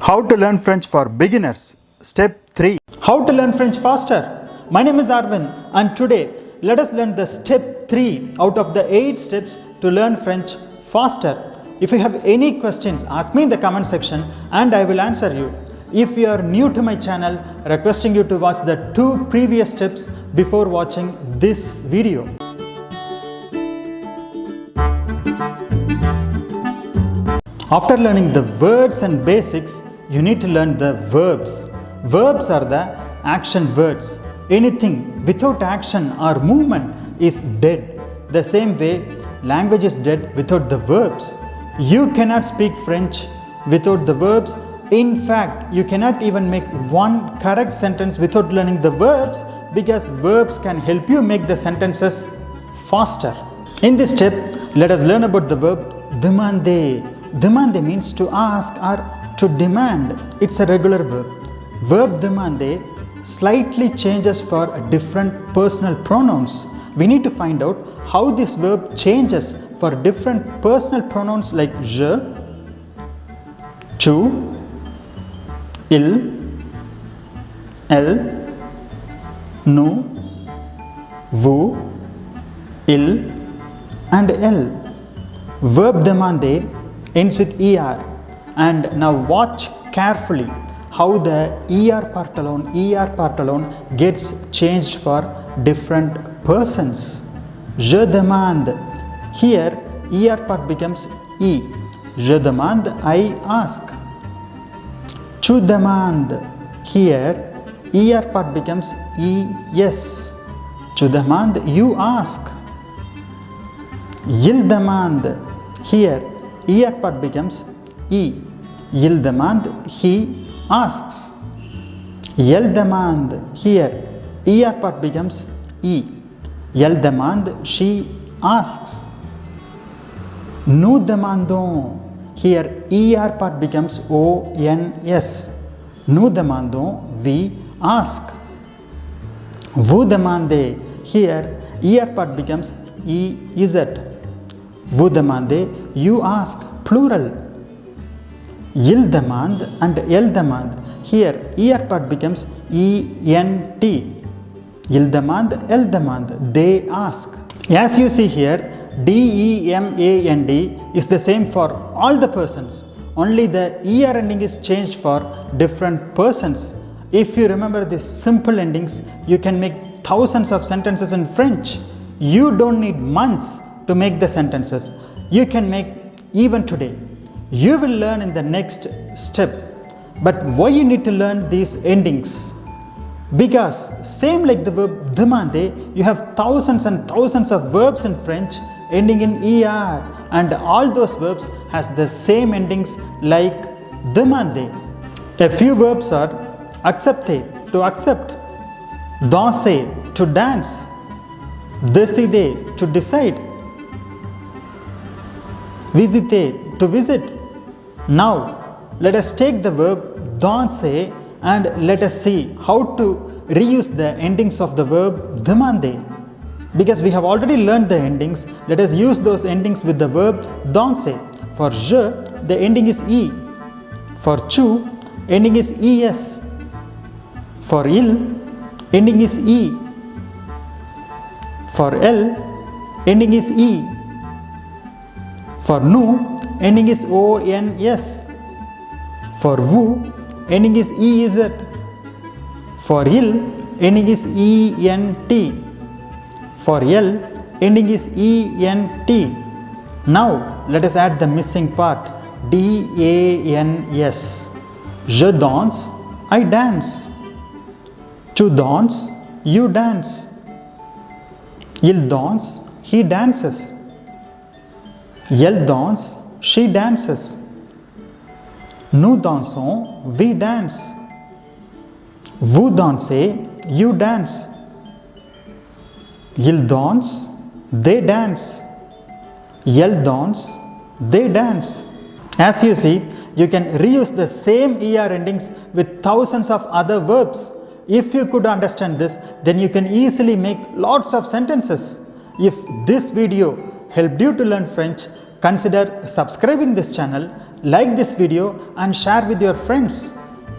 How to learn French for beginners. Step 3. How to learn French faster. My name is Arvind and today let us learn the step 3 out of the 8 steps to learn French faster. If you have any questions, ask me in the comment section and I will answer you. If you are new to my channel, requesting you to watch the 2 previous steps before watching this video. After learning the words and basics, you need to learn the verbs. Verbs are the action words. Anything without action or movement is dead. The same way, language is dead without the verbs. You cannot speak French without the verbs. In fact, you cannot even make one correct sentence without learning the verbs, because verbs can help you make the sentences faster. In this step, let us learn about the verb demander. Demander means to ask or to demand. It's a regular verb. Verb demander slightly changes for different personal pronouns. We need to find out how this verb changes for different personal pronouns like je, tu, il, elle, nous, vous, il and elle. Verb demander ends with er, and now watch carefully how the er part alone gets changed for different persons. Je demande, here er part becomes e. Je demande, I ask. Tu demandes, here er part becomes e, yes. Tu demandes, you ask. Il demande, here er part becomes e. Il demande, he asks. Elle demande, here er part becomes e. Elle demande, she asks. Nous demandons, here er part becomes ons. Nous demandons, we ask. Vous demandez, here er part becomes ez. Vous demandez, you ask, plural. Il demande and elle demande, here er part becomes ent. Il demande, elle demande, they ask. As you see here, demand is the same for all the persons. Only the er ending is changed for different persons. If you remember these simple endings, you can make thousands of sentences in French. You don't need months to make the sentences. You can make even today. You will learn in the next step. But why you need to learn these endings? Because same like the verb demander, you have thousands and thousands of verbs in French ending in er, and all those verbs has the same endings like demander. A few verbs are accepter, to accept, danser, to dance, décider, to decide, visiter, to visit. Now let us take the verb danser and let us see how to reuse the endings of the verb demander. Because we have already learned the endings, let us use those endings with the verb danser. For je, the ending is e. For tu, ending is es. For il, ending is e. For elle, ending is e. For nous, ending is ons. For vous, ending is ez. For il, ending is ent. For elle, ending is ent. Now let us add the missing part, dans. Je danse, I dance. Tu danses, you dance. Il danse, he dances. Elle danse, she dances. Nous dansons, we dance. Vous dansez, you dance. Il danse, they dance. Elle danse, they dance. As you see, you can reuse the same er endings with thousands of other verbs. If you could understand this, then you can easily make lots of sentences. If this video helped you to learn French, consider subscribing this channel like this video and share with your friends.